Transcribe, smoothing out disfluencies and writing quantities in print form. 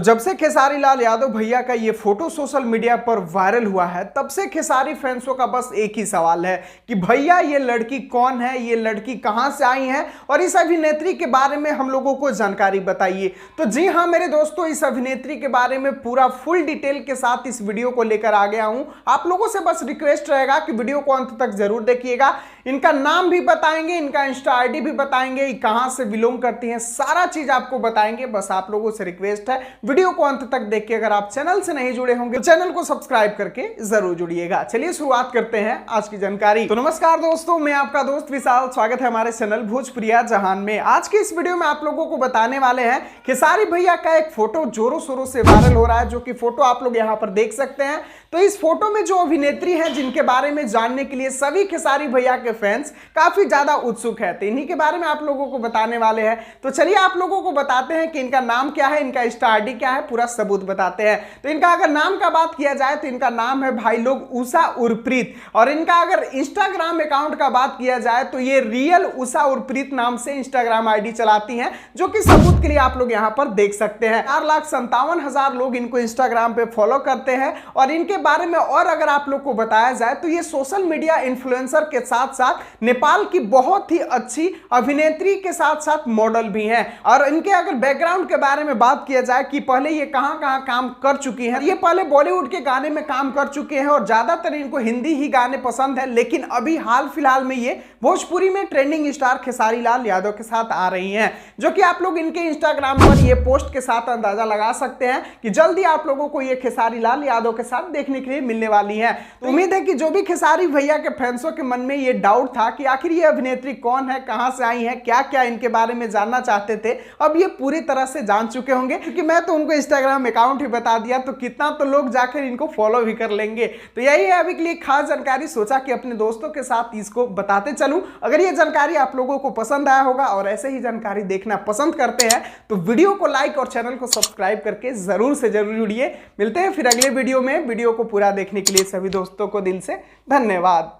जब से खेसारी लाल यादव भैया का ये फोटो सोशल मीडिया पर वायरल हुआ है, तब से खेसारी फैंसों का बस एक ही सवाल है कि भैया ये लड़की कौन है, ये लड़की कहां से आई है और इस अभिनेत्री के बारे में हम लोगों को जानकारी बताइए। तो जी हां मेरे दोस्तों, इस अभिनेत्री के बारे में पूरा फुल डिटेल के साथ इस वीडियो को लेकर आ गया हूं। आप लोगों से बस रिक्वेस्ट रहेगा कि वीडियो को अंत तक जरूर देखिएगा। इनका नाम भी बताएंगे, इनका इंस्टा आईडी भी बताएंगे, कहां से बिलोंग करती हैं, सारा चीज आपको बताएंगे। बस आप लोगों से रिक्वेस्ट है वीडियो को अंत तक देख के अगर आप चैनल से नहीं जुड़े होंगे तो चैनल को सब्सक्राइब करके जरूर जुड़िएगा। चलिए शुरुआत करते हैं आज की जानकारी। तो नमस्कार दोस्तों, मैं आपका दोस्त विशाल, स्वागत है हमारे चैनल भोजपुरिया जहान में। आज की इस वीडियो में आप लोगों को बताने वाले हैं खेसारी भैया का एक फोटो जोरों शोरों से वायरल हो रहा है, जो कि फोटो आप लोग यहाँ पर देख सकते हैं। तो इस फोटो में जो अभिनेत्री है, जिनके बारे में जानने के लिए सभी खेसारी भैया के फैंस काफी ज्यादा उत्सुक है, तो इन्हीं के बारे में आप लोगों को बताने वाले हैं। तो चलिए आप लोगों को बताते हैं कि इनका नाम क्या है, इनका इंस्टा आईडी क्या है, पूरा सबूत बताते हैं। तो इनका अगर नाम का बात किया जाए तो इनका नाम है भाई लोग उषा उर्प्रीत, और इनका अगर इंस्टाग्राम अकाउंट का बात किया जाए तो ये रियल उषा उर्प्रीत नाम से इंस्टाग्राम आईडी चलाती हैं, जो कि सबूत के लिए आप लोग यहां पर देख सकते हैं। 4,57,000 लोग इनको इंस्टाग्राम पे फॉलो करते हैं। और इनके बारे में और अगर आप लोग को बताया जाए तो ये सोशल मीडिया इन्फ्लुएंसर के साथ साथ नेपाल की बहुत ही अच्छी अभिनेत्री के साथ साथ मॉडल भी हैं। और इनके अगर बैकग्राउंड के बारे में बात किया जाए कि पहले ये कहां कहां काम कर चुकी हैं, ये पहले बॉलीवुड के गाने में काम कर चुके हैं और ज्यादातर इनको हिंदी ही गाने पसंद है, लेकिन अभी हाल फिलहाल में ये भोजपुरी में ट्रेंडिंग स्टार खेसारी लाल यादव के साथ आ रही हैं, जो कि आप लोग इनके इंस्टाग्राम पर ये पोस्ट के साथ अंदाजा लगा सकते हैं कि जल्दी आप लोगों को ये खेसारी लाल यादव के साथ देखने के लिए मिलने वाली है। तो उम्मीद है कि जो भी खेसारी भैया के फैंसों के मन में ये डाउट था कि आखिर ये अभिनेत्री कौन है, कहां से आई है, क्या क्या इनके बारे में जानना चाहते थे, अब ये पूरी तरह से जान चुके होंगे, क्योंकि मैं तो उनको इंस्टाग्राम अकाउंट ही बता दिया, तो कितना तो लोग जाकर इनको फॉलो भी कर लेंगे। तो यही है अभी के लिए खास जानकारी, सोचा कि अपने दोस्तों के साथ इसको बताते चलूं। अगर ये जानकारी आप लोगों को पसंद आया होगा और ऐसे ही जानकारी देखना पसंद करते हैं तो वीडियो को लाइक और चैनल को सब्सक्राइब करके जरूर से जरूर जुड़िए। मिलते हैं फिर अगले वीडियो में। वीडियो को पूरा देखने के लिए सभी दोस्तों को दिल से धन्यवाद।